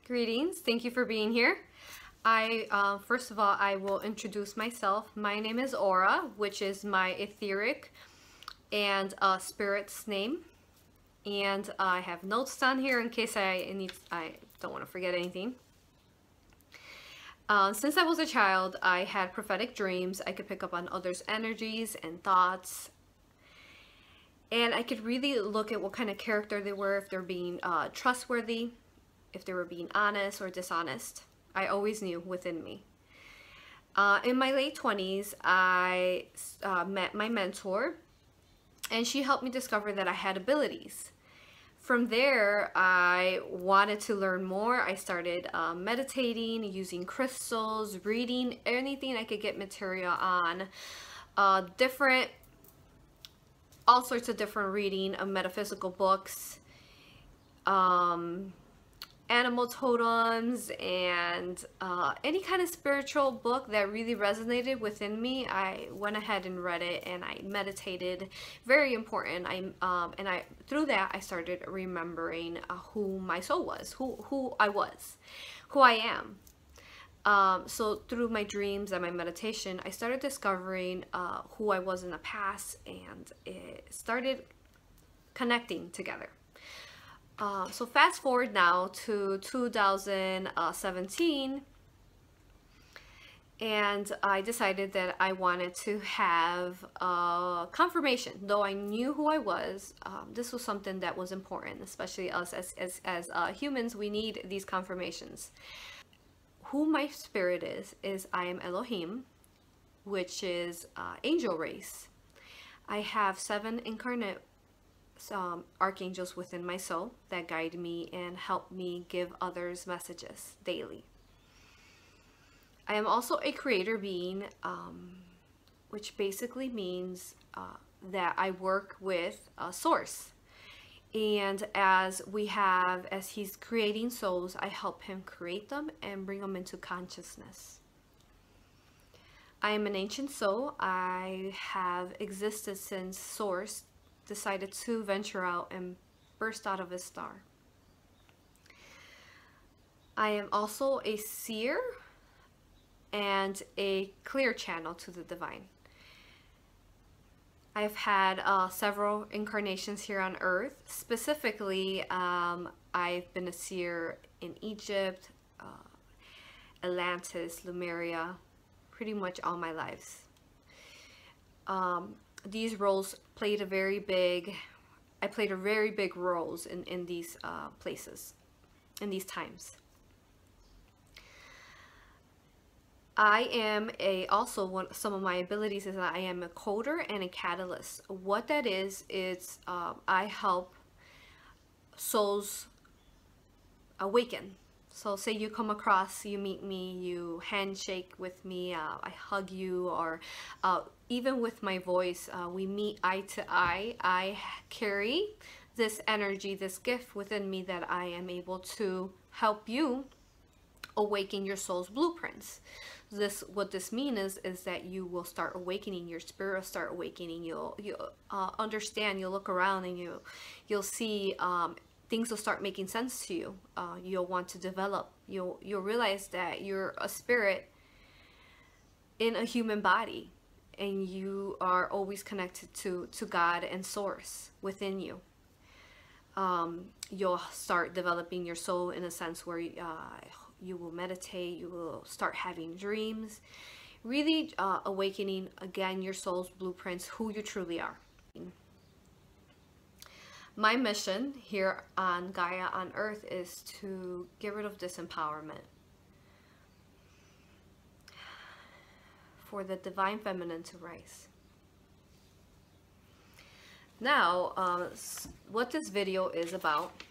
Greetings, thank you for being here. First of all, I will introduce myself. My name is Aurora, which is my etheric and spirit's name. And I have notes down here in case I don't want to forget anything. Since I was a child, I had prophetic dreams. I could pick up on others' energies and thoughts. And I could really look at what kind of character they were, if they're being trustworthy, if they were being honest or dishonest. I always knew within me. In my late 20s, I met my mentor, and she helped me discover that I had abilities. From there, I wanted to learn more. I started meditating, using crystals, reading anything I could get material on, all sorts of different reading of metaphysical books, animal totems, and any kind of spiritual book that really resonated within me. I went ahead and read it, and I meditated. Very important. Through that I started remembering who my soul was, who I was, who I am. So through my dreams and my meditation, I started discovering who I was in the past, and it started connecting together. So fast forward now to 2017, and I decided that I wanted to have confirmation. Though I knew who I was, this was something that was important, especially us as humans. We need these confirmations. Who my spirit is I am Elohim, which is angel race. I have 7 incarnate archangels within my soul that guide me and help me give others messages daily. I am also a creator being, which basically means that I work with a source. And as he's creating souls, I help him create them and bring them into consciousness. I am an ancient soul. I have existed since Source decided to venture out and burst out of his star. I am also a seer and a clear channel to the divine. I've had several incarnations here on Earth. Specifically, I've been a seer in Egypt, Atlantis, Lemuria, pretty much all my lives. These roles played a very big roles in these places, in these times. I am some of my abilities is that I am a coder and a catalyst. What that is, it's I help souls awaken. So say you come across, you meet me, you handshake with me, I hug you, or even with my voice, we meet eye to eye. I carry this energy, this gift within me that I am able to help you awaken your soul's blueprints. What this means is that you will start awakening, your spirit will start awakening. You'll understand, you'll look around, and you'll see things will start making sense to you. You'll want to develop. You'll realize that you're a spirit in a human body, and you are always connected to God and Source within you. You'll start developing your soul in a sense where you will meditate, you will start having dreams, really awakening again your soul's blueprints, who you truly are. My mission here on Gaia on Earth is to get rid of disempowerment, for the divine feminine to rise. Now, what this video is about,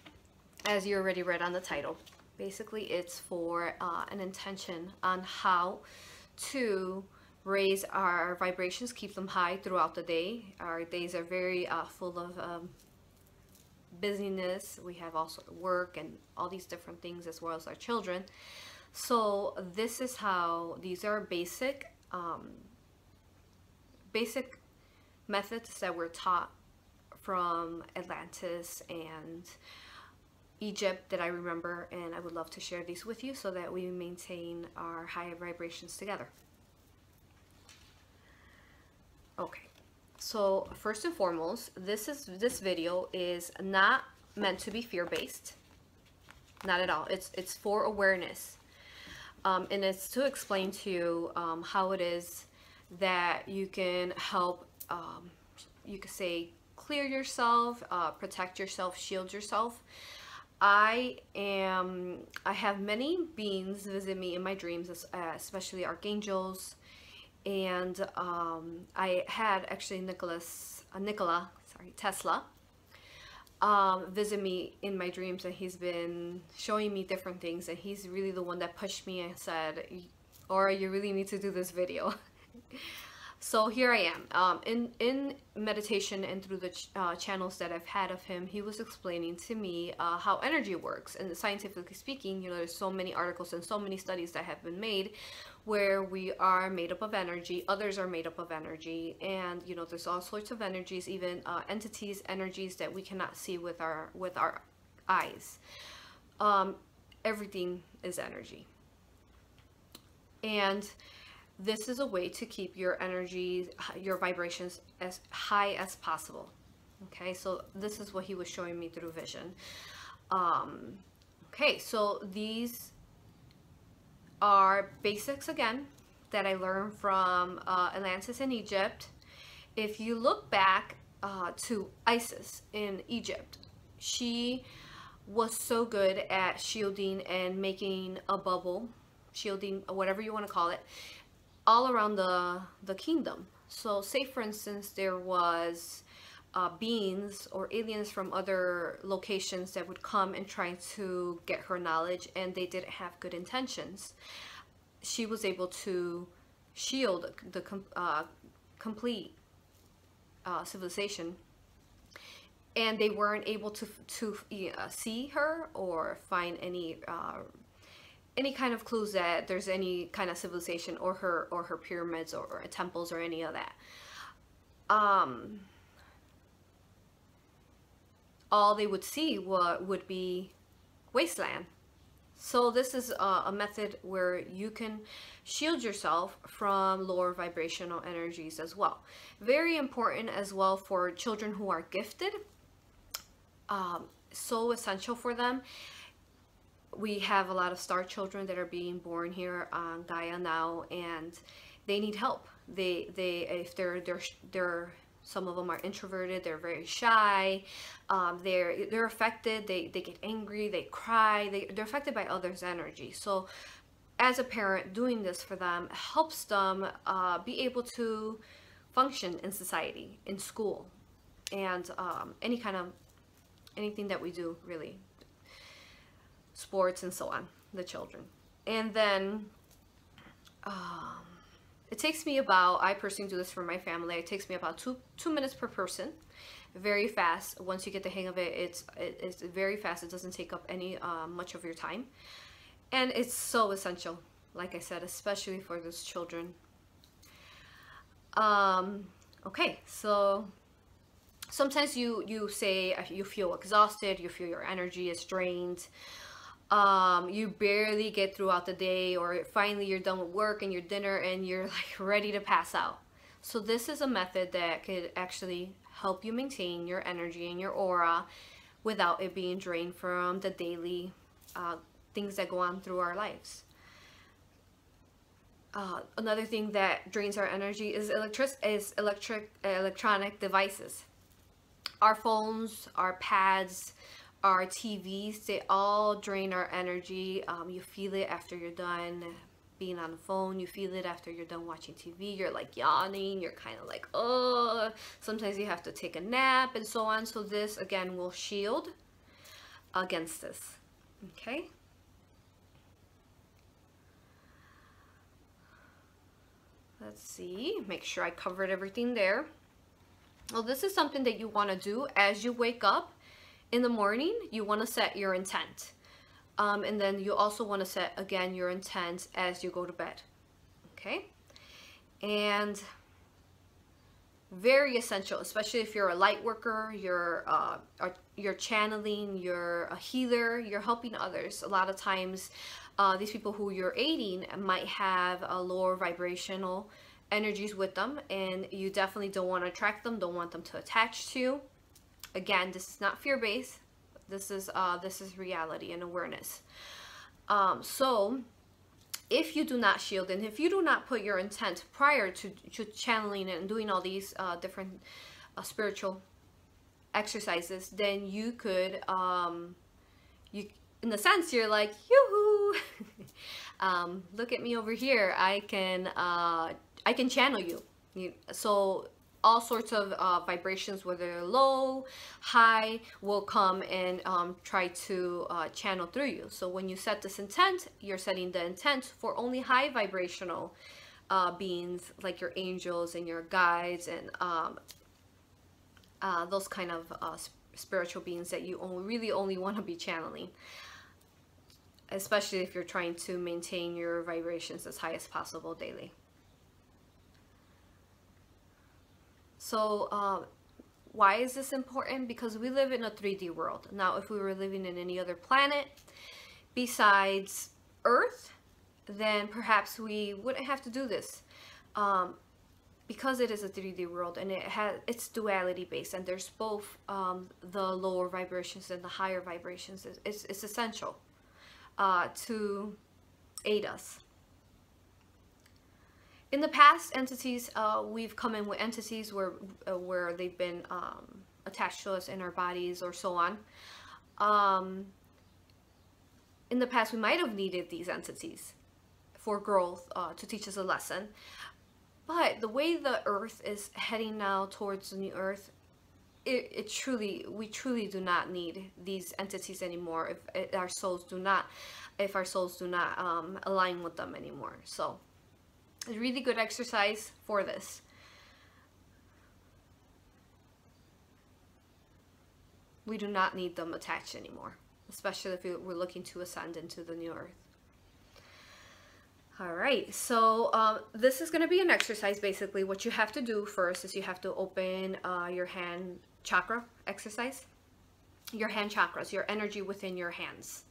as you already read on the title, basically it's for an intention on how to raise our vibrations, keep them high throughout the day. Our days are very full of busyness. We have also work and all these different things, as well as our children. So this is how, these are basic methods that were taught from Atlantis and Egypt that I remember, and I would love to share these with you so that we maintain our higher vibrations together. Okay, so first and foremost, this video is not meant to be fear-based, not at all. It's for awareness, and it's to explain to you how it is that you can help, you could say, clear yourself, protect yourself, shield yourself. I have many beings visit me in my dreams, especially archangels, and I had actually Tesla visit me in my dreams, and he's been showing me different things, and he's really the one that pushed me and said, Aura, you really need to do this video. So here I am, in meditation and through the channels that I've had of him. He was explaining to me how energy works, and scientifically speaking, you know, there's so many articles and so many studies that have been made where we are made up of energy, others are made up of energy, and you know, there's all sorts of energies, even entities, energies that we cannot see with our eyes. Everything is energy, and this is a way to keep your energy, your vibrations as high as possible. Okay, so this is what he was showing me through vision. Okay, so these are basics again that I learned from Atlantis in Egypt. If you look back to Isis in Egypt, she was so good at shielding and making a bubble, shielding, whatever you want to call it, all around the kingdom. So say for instance there was beings or aliens from other locations that would come and try to get her knowledge, and they didn't have good intentions. She was able to shield the complete civilization, and they weren't able to see her or find any kind of clues that there's any kind of civilization or her pyramids or temples or any of that. All they would see would be wasteland. So this is a method where you can shield yourself from lower vibrational energies as well. Very important as well for children who are gifted. So essential for them. We have a lot of star children that are being born here on Gaia now, and they need help. If they're some of them are introverted, they're very shy, they're affected, they get angry, they cry, they're affected by others' energy. So as a parent, doing this for them helps them be able to function in society, in school, and anything that we do, really, sports and so on, the children. And then it takes me about, I personally do this for my family, it takes me about two minutes per person. Very fast. Once you get the hang of it, it's very fast. It doesn't take up any much of your time, and it's so essential, like I said, especially for those children. Okay, so sometimes you say you feel exhausted, you feel your energy is drained, you barely get throughout the day, or finally you're done with work and your dinner and you're like ready to pass out. So this is a method that could actually help you maintain your energy and your aura without it being drained from the daily things that go on through our lives. Another thing that drains our energy is electronic devices. Our phones, our pads, our TVs, they all drain our energy. You feel it after you're done being on the phone. You feel it after you're done watching TV. You're like yawning. You're kind of like, oh. Sometimes you have to take a nap and so on. So this, again, will shield against this. Okay? Let's see. Make sure I covered everything there. Well, this is something that you want to do as you wake up in the morning. You want to set your intent. And then you also want to set, again, your intent as you go to bed. Okay? And very essential, especially if you're a light worker, you're you're channeling, you're a healer, you're helping others. A lot of times these people who you're aiding might have a lower vibrational energies with them, and you definitely don't want to attract them, don't want them to attach to you. Again, this is not fear-based. This is reality and awareness. So if you do not shield, and if you do not put your intent prior to channeling and doing all these different spiritual exercises, then you could you, in a sense, you're like, yoo-hoo, look at me over here, I can channel you. So all sorts of vibrations, whether they're low, high, will come and try to channel through you. So when you set this intent, you're setting the intent for only high vibrational beings, like your angels and your guides and those kind of spiritual beings that you really only want to be channeling, especially if you're trying to maintain your vibrations as high as possible daily. So why is this important? Because we live in a 3D world. Now, if we were living in any other planet besides Earth, then perhaps we wouldn't have to do this. Because it is a 3D world and it's duality based, and there's both the lower vibrations and the higher vibrations. It's essential to aid us. In the past, entities, we've come in with entities where they've been attached to us in our bodies or so on. In the past, we might have needed these entities for growth, to teach us a lesson. But the way the Earth is heading now towards the new Earth, we truly do not need these entities anymore if our souls do not align with them anymore. So it's a really good exercise for this. We do not need them attached anymore, especially if we're looking to ascend into the new Earth. All right, so this is going to be an exercise. Basically, what you have to do first is you have to open your hand chakra exercise, your hand chakras, your energy within your hands.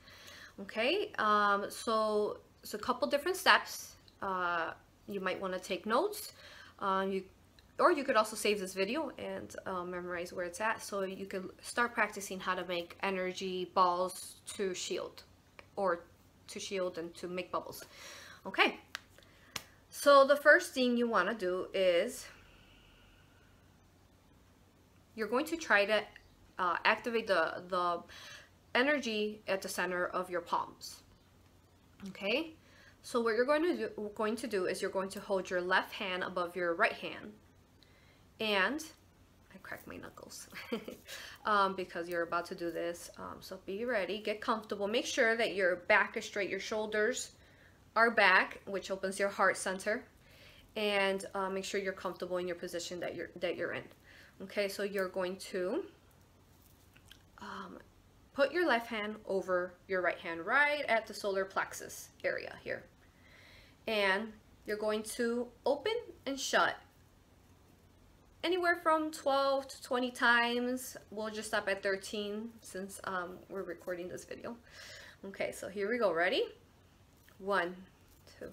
Okay, so it's a couple different steps. You might want to take notes, or you could also save this video and memorize where it's at, so you can start practicing how to make energy balls to shield, or to shield and to make bubbles. Okay, so the first thing you want to do is you're going to try to activate the energy at the center of your palms. Okay, so what you're going to do is you're going to hold your left hand above your right hand, and I cracked my knuckles because you're about to do this. So be ready, get comfortable, make sure that your back is straight, your shoulders are back, which opens your heart center, and make sure you're comfortable in your position that you're in. Okay, so you're going to put your left hand over your right hand, right at the solar plexus area here, and you're going to open and shut anywhere from 12 to 20 times. We'll just stop at 13 since we're recording this video. Okay, so here we go. Ready? 1, 2.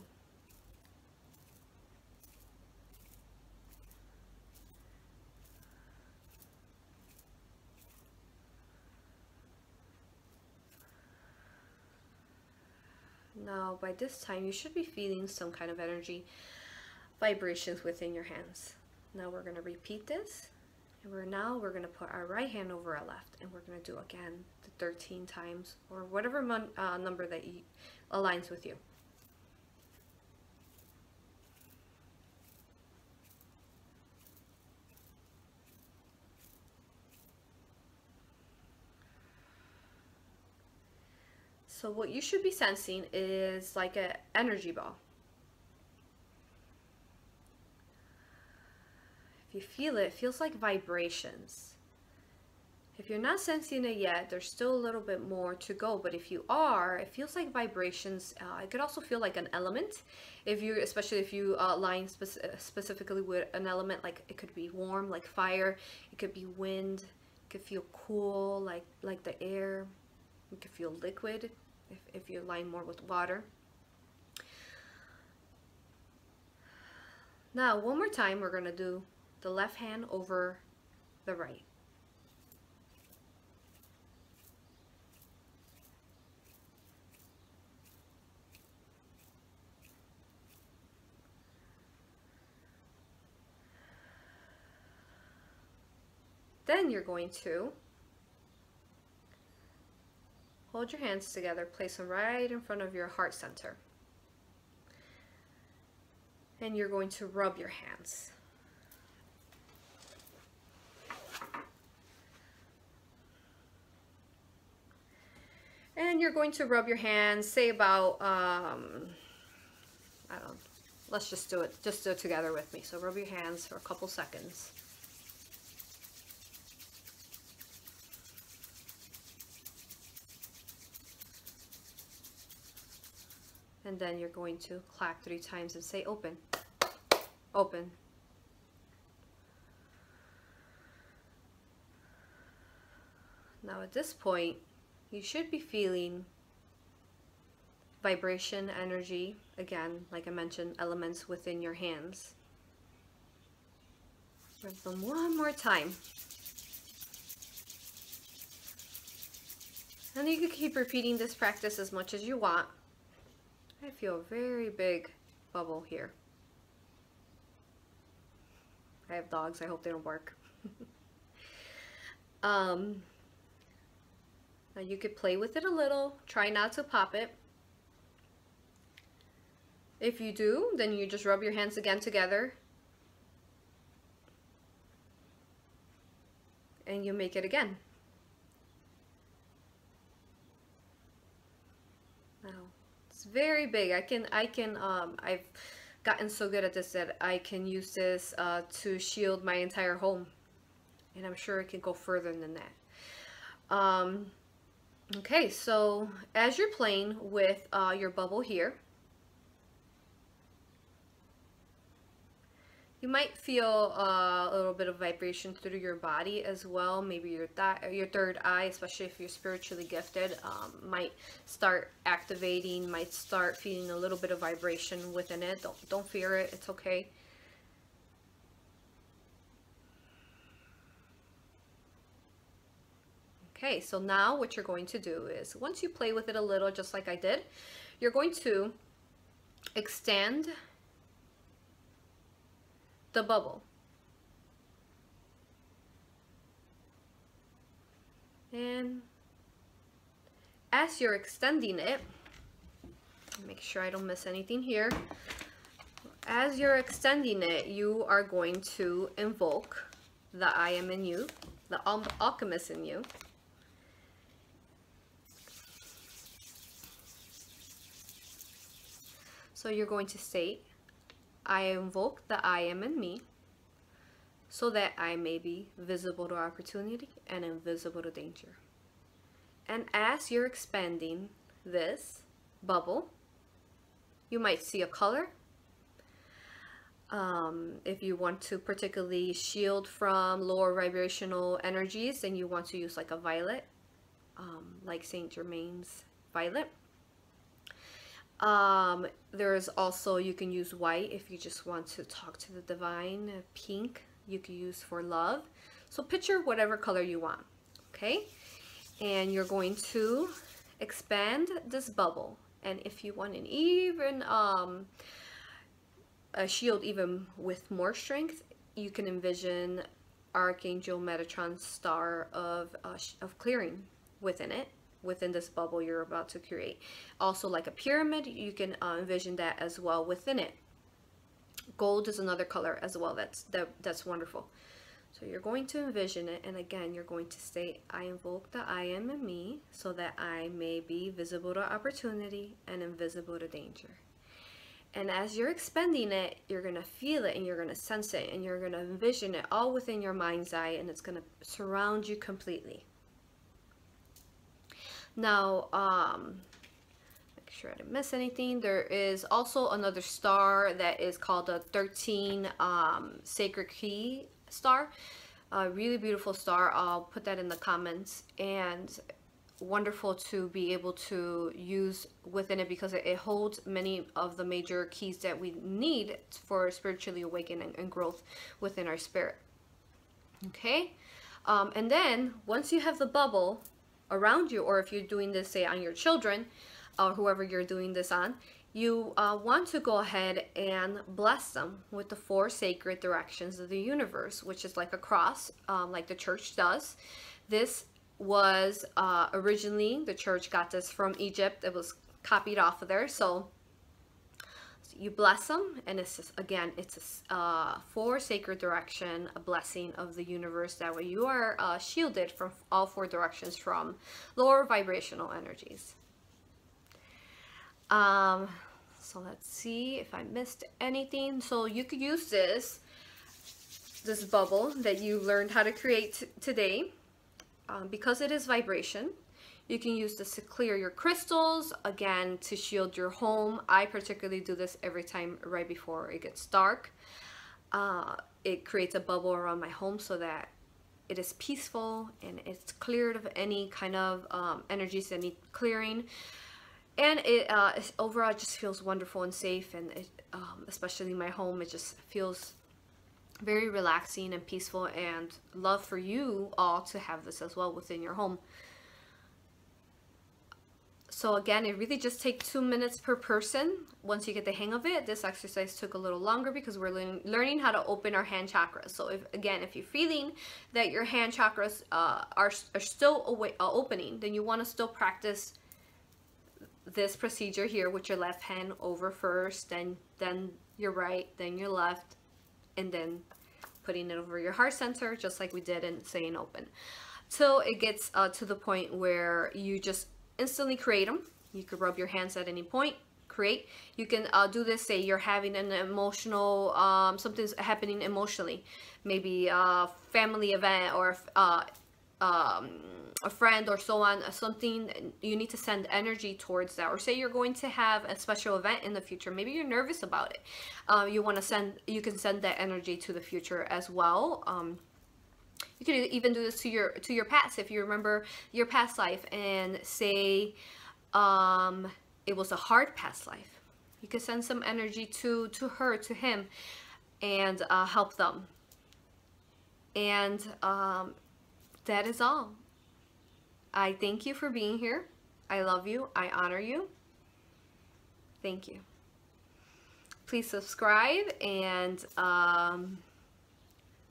Now, by this time, you should be feeling some kind of energy vibrations within your hands. Now we're going to repeat this, and we're going to put our right hand over our left, and we're going to do again the 13 times, or whatever number that aligns with you. So what you should be sensing is like an energy ball. If you feel it, it feels like vibrations. If you're not sensing it yet, there's still a little bit more to go, but if you are, it feels like vibrations. It could also feel like an element, especially if you align specifically with an element, like it could be warm, like fire, it could be wind, could feel cool, like the air. You could feel liquid if you align more with water. Now, one more time, we're going to do the left hand over the right. Then you're going to hold your hands together, place them right in front of your heart center. And you're going to rub your hands. And you're going to rub your hands, say about, I don't know, let's just do it together with me. So rub your hands for a couple seconds. And then you're going to clap 3 times and say open, open. Now at this point, you should be feeling vibration, energy, again, like I mentioned, elements within your hands. Rub them one more time. And you can keep repeating this practice as much as you want. I feel a very big bubble here. I have dogs, I hope they don't bark. Now you could play with it a little, try not to pop it. If you do, then you just rub your hands again together. And you make it again. Now, it's very big. I've gotten so good at this that I can use this to shield my entire home. And I'm sure it can go further than that. Okay, so as you're playing with your bubble here, you might feel a little bit of vibration through your body as well. Maybe your third eye, especially if you're spiritually gifted, might start activating, might start feeling a little bit of vibration within it. Don't fear it. It's okay. Okay, so now what you're going to do is, once you play with it a little, just like I did, you're going to extend the bubble. And as you're extending it, make sure I don't miss anything here. As you're extending it, you are going to invoke the I am in you, the alchemist in you. So you're going to state, I invoke the I am in me, so that I may be visible to opportunity and invisible to danger. And as you're expanding this bubble, you might see a color. If you want to particularly shield from lower vibrational energies, then you want to use like a violet, like Saint Germain's violet. There's also, you can use white if you just want to talk to the divine. Pink you can use for love. So picture whatever color you want, okay? And you're going to expand this bubble. And if you want an even a shield even with more strength, you can envision Archangel Metatron's star of clearing within it. Within this bubble you're about to create. Also, like a pyramid, you can envision that as well within it. Gold is another color as well. That's wonderful. So you're going to envision it, and again you're going to say, I invoke the I am in me, so that I may be visible to opportunity and invisible to danger. And as you're expending it, you're gonna feel it and you're gonna sense it and you're gonna envision it all within your mind's eye, and it's gonna surround you completely. Now, make sure I didn't miss anything. There is also another star that is called the 13 Sacred Key star. A really beautiful star. I'll put that in the comments. And wonderful to be able to use within it, because it holds many of the major keys that we need for spiritually awakening and growth within our spirit. Okay, and then once you have the bubble around you, or if you're doing this, say, on your children, or whoever you're doing this on, you want to go ahead and bless them with the 4 sacred directions of the universe, which is like a cross, like the church does. This was originally, the church got this from Egypt. It was copied off of there. So you bless them, and it's just, again, it's a 4 sacred direction, a blessing of the universe. That way you are shielded from all 4 directions from lower vibrational energies. So let's see if I missed anything. So you could use this bubble that you learned how to create today. Because it is vibration, you can use this to clear your crystals, again, to shield your home. I particularly do this every time right before it gets dark. It creates a bubble around my home so that it is peaceful and it's cleared of any kind of energies that need clearing. And it overall just feels wonderful and safe, and it, especially my home, it just feels very relaxing and peaceful, and love for you all to have this as well within your home. So again, it really just takes 2 minutes per person. Once you get the hang of it, this exercise took a little longer because we're learning how to open our hand chakras. So if you're feeling that your hand chakras are still opening, then you want to still practice this procedure here with your left hand over first, then your right, then your left, and then putting it over your heart center, just like we did in saying open, till it gets to the point where you just instantly create them. You could rub your hands at any point, create. You can do this, say you're having an emotional, something's happening emotionally, maybe a family event, or a friend, or so on, something you need to send energy towards that. Or say you're going to have a special event in the future, maybe you're nervous about it, you can send that energy to the future as well. You can even do this to your past. If you remember your past life and say it was a hard past life, you can send some energy to her, to him, and help them. And that is all. I thank you for being here. I love you. I honor you. Thank you. Please subscribe, and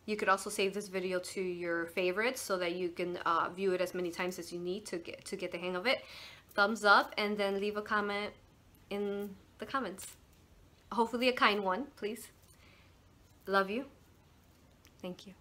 you could also save this video to your favorites so that you can view it as many times as you need to get the hang of it. Thumbs up, and then leave a comment in the comments. Hopefully a kind one, please. Love you. Thank you.